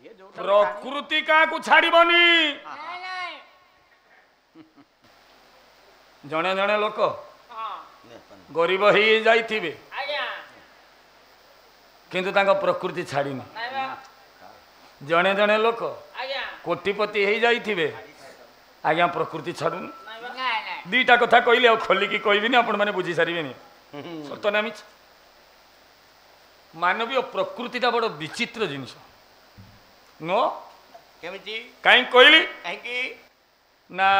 प्रकृति क्या छाड़बनी जड़े जड़े लोक गरीब हो जाइथिबे किंतु तांका प्रकृति छाड़ीनी जड़े जड़े लोक कोटिपति हो जाइथिबे आज्ञा प्रकृति छाड़ूनी दीटा कथा कहली आ खोलिकी कहबी आपण मैंने बुझी सारे सत ना मिछ मानवीय प्रकृति बड़ विचित्र जिनस नो कहीं कहली ना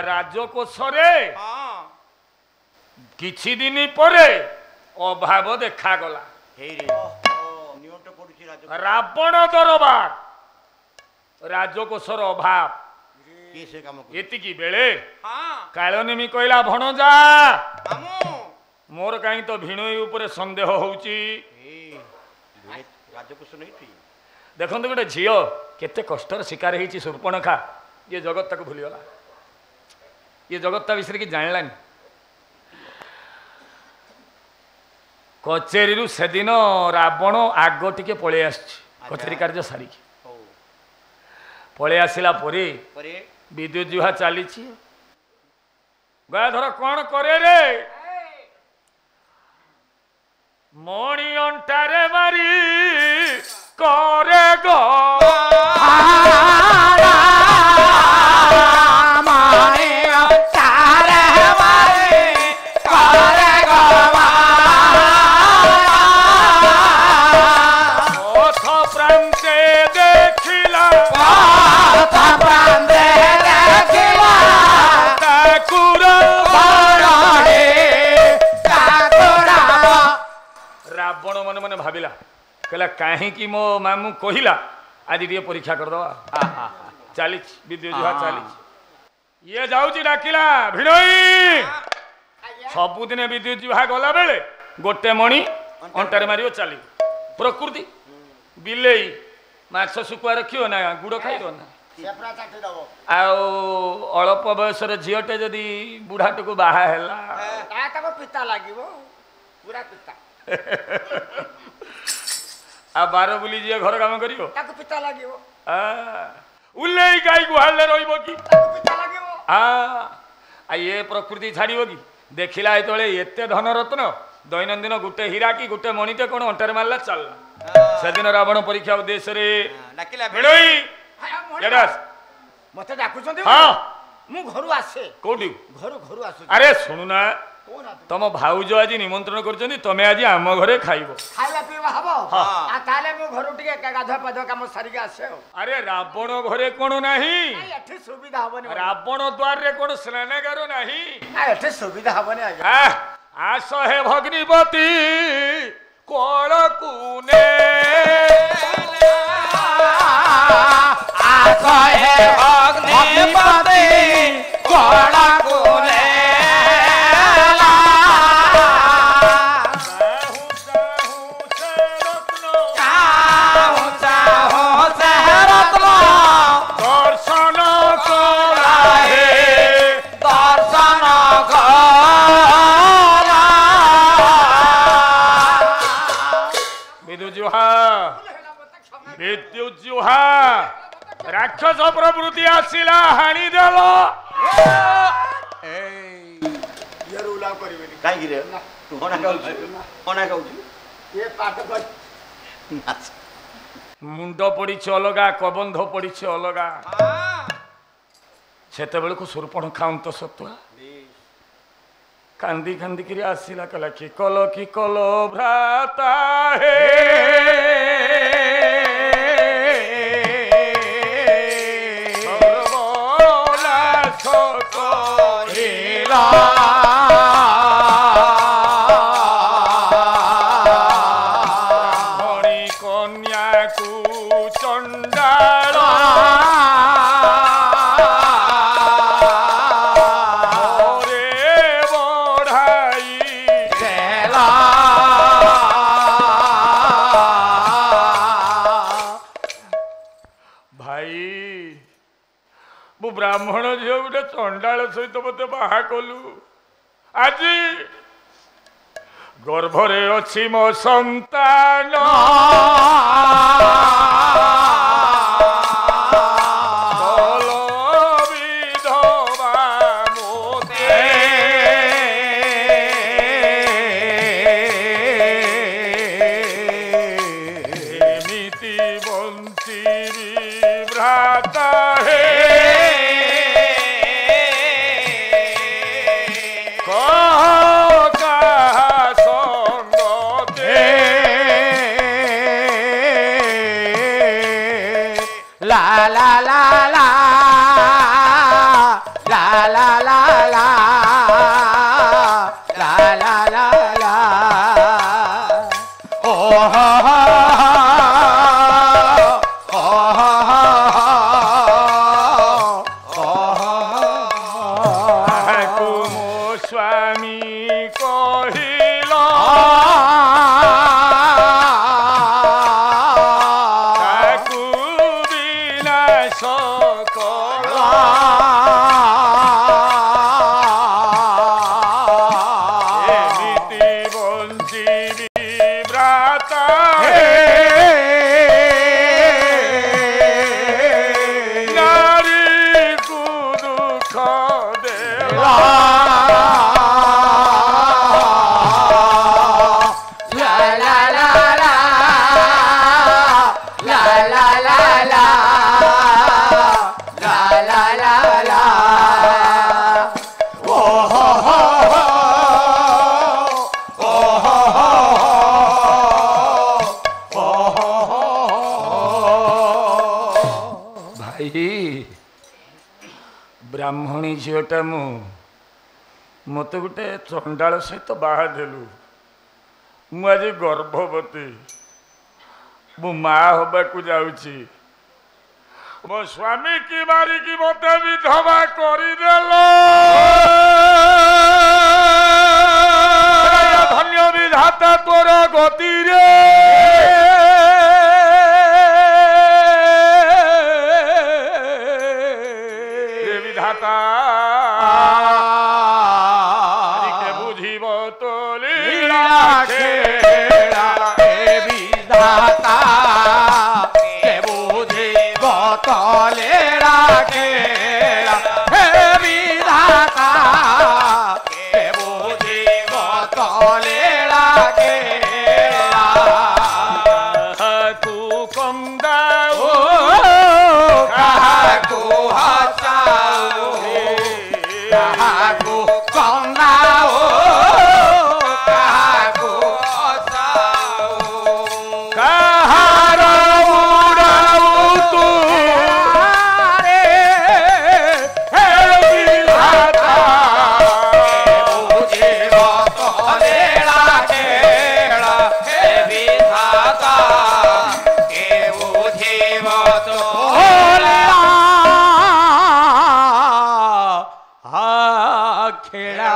राजकोष किछि दिन परे अभाव देखागला रावण दरबार राजकोषर अभाव एतिकी बेले कालनेमी कहला भणजा मोर कहीं तो भिणई उपरे संदेह होउची देखो गोटे झील केते कष्टर शिकार होती शूर्पणखा ये जगत ताको भूलीगला ये जगत विषय कि जानलानी कचेरी से दिन रावण आग टिके पलि कचेरी कार्य सारी पलि आसला विद्युत जुहा चली गयाधर कौन करे रे मणि अंटारे मारी करे गो रावण मन मन भाविला कहला कहीं मो मामू कहला आज ये परीक्षा करदवा चली विद्युत जुहा चली ये जाऊची डाकिला भिणई सबुदिन विद्युत जुहा गला बेले गोटे मणि अंटारे मारियो चली प्रकृति बिलेई माछ शुकुआ रखियो ना गुड़ खाइब ना अल्प बयसर झीटे जदि बुढ़ाट को बाहा है पिता लगे पूरा पिता आ बार बुली जी घर काम करियो ताको पिता लागियो उल्ले गाई गुहाले रहिबो कि ताको पिता लागियो आ ये प्रकृति छाड़िबो कि देखिला एतले एते धन रत्न दैनंदिन गुटे हीरा की गुटे मणिते कोन अंटारे मारला चलला सेदिन रावण परीक्षा उद्देश्य रे डाकिला भिड़ई जडास मते डाकुछंती हां मु घरु आसे कोडी घरु आसु अरे सुनुना तम भाउज आज निमंत्रण कर तमे आज आम घरे खाइबो खाइबा पीबा हबो आ ताले मो घर टिके गाधा पाधा काम सारी आसे अरे रावण घरे कोन नाही एठी सुविधा हबनी रावण द्वार रे कोन स्नानागार नाही आ एठी सुविधा हबनी आस हे भग्निपति कोळ कुने आस हे भग्निपति कोळ कुने विद्युत जुहा राक्षस प्रवृत्ति आसिला हाणी देल मुंड पड़ी अलगा कबंध पड़ी अलगा सेते बेलू शूर्पणखा अंत सत्वा कांदी कांदी करी आसिला कहला कि कलो भ्राता हे ब्राह्मण झील गोटे चंडाल सहित मत बाहा कलु आज गर्भरे अच्छी मो संतान बंसी भ्राता हे कहो कहा संग दे ला ला ला ला ला ला ला ला ला ला ला ला ओ हा हा स्वामी कहिल ताकू विनाश कर एमिति बंसीबी भ्राता नारी को दुख देवा ब्राह्मणी झीटा मत गोटे चंडाल सहित बाहा देलु आज गर्भवती मो माँ हवाकू जाऊची मो स्वामी की मारिकी मत विधवा करदेल धन्य विधाता तोर गति रे विधाता के बुझिब तो लीला खेला विधाता के बुझिब तो लीला खेला हे विधाता के बुझिब तो लीला खेला तू कम दाऊ काकू हसाऊ काकू कौनाऊ काकू हसाऊ कहार उड़ाऊ तू रे हे विधाता बुझिब तो लीला खेला हे विधाता के बुझिब तो खेला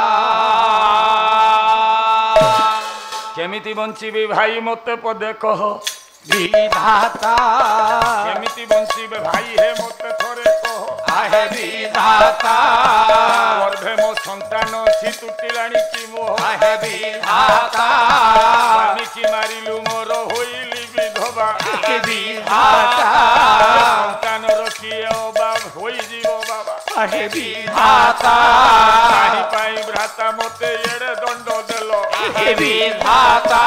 केमिति बंचीबे भाई मते पदे कह विधाता केमिति बंचीबे भाई हे मते थरे कह आहे विधाता गर्भे मो संतान अछि तुटिलाणी कि मोह आहे विधाता स्वामी की मारिलु मोर होइली विधवा आहे विधाता संतान रखिए अभाव होई जीव बाबा आहे विधाता पाई पाई भ्राता मते एड़े दंड देलो आहे विधाता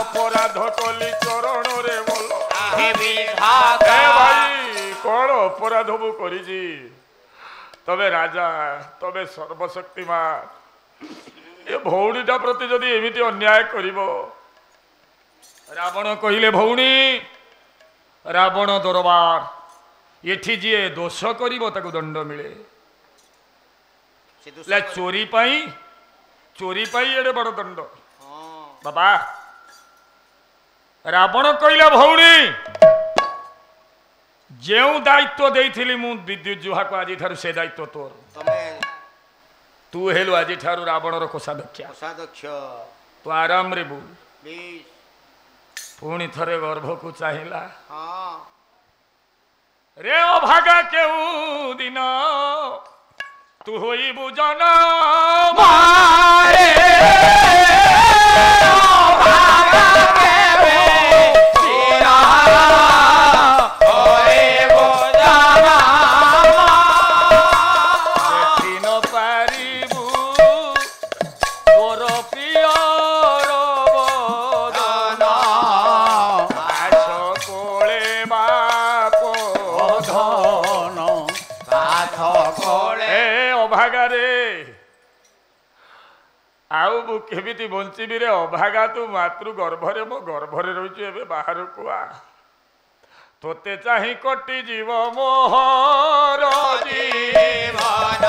अपराध कली चरण रे बोलो आहे विधाता भाई कौन अपराध मु करिजी तबे राजा तबे सर्वशक्तिमान ये भौणीटा प्रति जदि एमिति अन्याय करिवो रावण कहिले भौणी रावण दरबार एठी जी दोष करिवो ताकू दंड मिले चोरी पाई एडे बड़ दंड बाबा रावण कहला भौणी जो दायित्व देइथिली मु विद्युत जुहा को आज ठारू से दायित्व तोर तू हेलु आज ठारू रावण रो कोषाध्यक्ष तू आराम रे बोल पुणी थरे गर्भ को चाहिला रे ओ भागा केउ दिन तू होई बुझन मारे कोले ଅଭାଗା ରେ ଆଉ ମୁଁ କେମିତି ବଞ୍ଚିବି ରେ ଅଭାଗା ତୁ ମାତୃ ଗର୍ଭରେ ମୋ ଗର୍ଭରେ ରହିଛୁ ଏବେ ବାହାରକୁ ଆ ତୋତେ ଚାହିଁ କଟି ଯିବ ମୋହର ଜୀବନ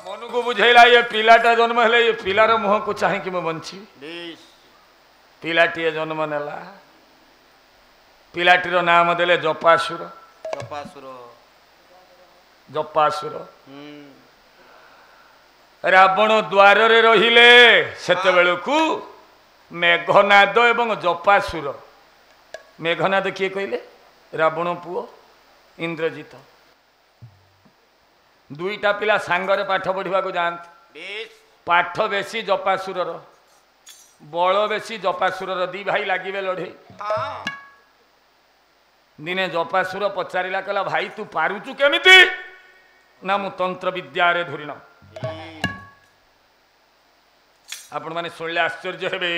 ମନକୁ ବୁଝେଇଲା ଏ ପିଲାଟା ଜନ୍ମ ହେଲେ ଏ ପିଲାର ମୁହଁକୁ ଚାହିଁକି ମୁଁ ବଞ୍ଚିବି ପିଲାଟିଏ ଜନ୍ମ ନେଲା ପିଲାଟିର ନାମ ଦେଲେ ଜପାସୁର ଜପାସୁର ରାବଣ ଦ୍ୱାରରେ ରହିଲେ ସେତେବେଳକୁ ମେଘନାଦ ଏବଂ ଜପାସୁର ମେଘନାଦ କିଏ କହିଲେ ରାବଣ ପୁଅ ଇନ୍ଦ୍ରଜିତ ଦୁଇଟା ପିଲା ସାଙ୍ଗରେ ପାଠ ପଢିବାକୁ ଯାଆନ୍ତି ପାଠ ବେଶୀ ଜପାସୁରର ବଳ ବେଶୀ ଜପାସୁରର ଦି ଭାଇ ଲାଗିବେ ଲଢେଇ ଦିନେ ଜପାସୁର ପଚାରିଲା କହିଲା ଭାଇ ତୁ ପାରୁଛୁ କେମିତି ନା ମୁଁ ତନ୍ତ୍ର ବିଦ୍ୟାରେ ଧୁରିଣ आपण माने शुणिले आश्चर्य हेबे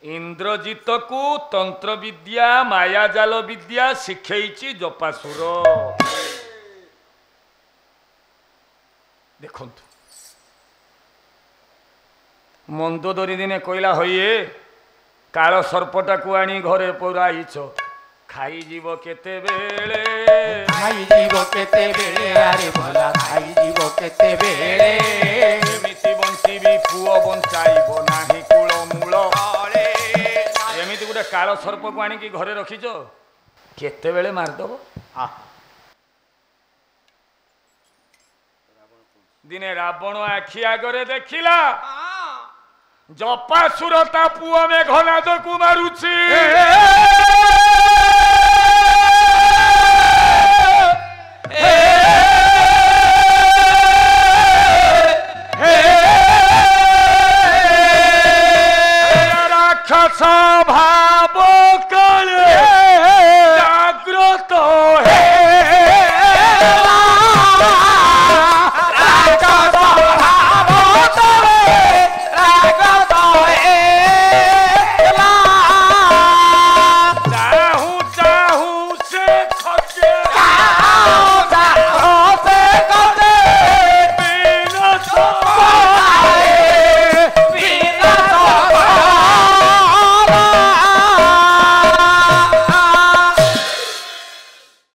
इंद्रजित को तंत्र विद्या मायाजाल विद्या शिखई जपासुर देखु मंदोदरी दिने कहला होइए काल सर्पटा को आनी घरे पुराइछ खाई जीव केते बेले अरे भला खाई जीव केते बेले एमिति बंचिबी पुओ बंचाइबो नाही कुळ मूल एमिति गुटे काल सर्प को आनी घरे रखीच केते बेले मारदब दिने रावण आखि आगरे देखिला जपासुर ता पुओ मेघनाद को मारुछि राक्षस भाव का